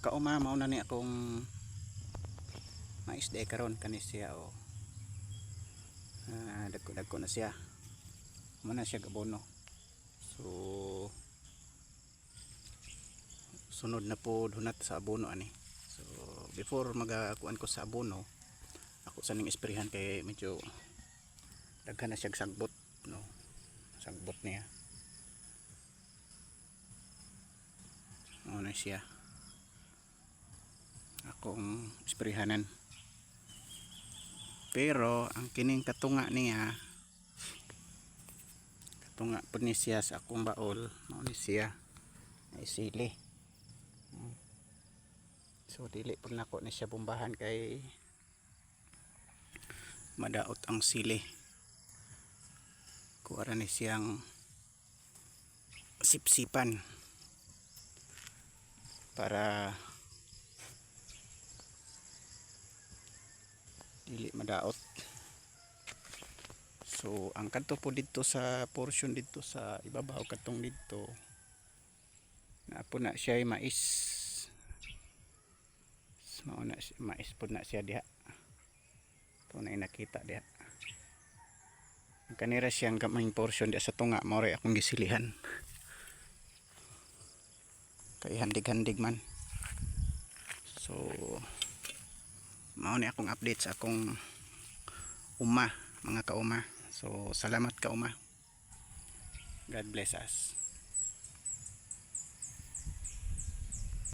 kauma mao na ni akong mais day karon kani siya o dagko na siya mo na siya gabono. So sunod na po hunat sa abono ani. So before magakuan ko sa abono, ako sa ning isprehan kay medyo daghan na siya sagbot no. Sagbot niya. Ano siya akong isprehanan. Pero ang kining katunga niya, katunga po ni siya sa akong baol, mao ni siya ay sili. So dili po nako ni siya bombahan kay madaot ang sili. Kuara ni siyang sipsipan para dili madaot. So ang kanto po dito sa portion dito sa ibabaw katong dito na po na siya ay mais. Mao na mais po na siya diha. Ito na nakita diha. Ang kanira siyang gamay portion diha sa tunga mao ray akong gisilihan. Kay handig-handig man. So mao ni akong update sa akong uma, mga kauma. So salamat kauma. God bless us.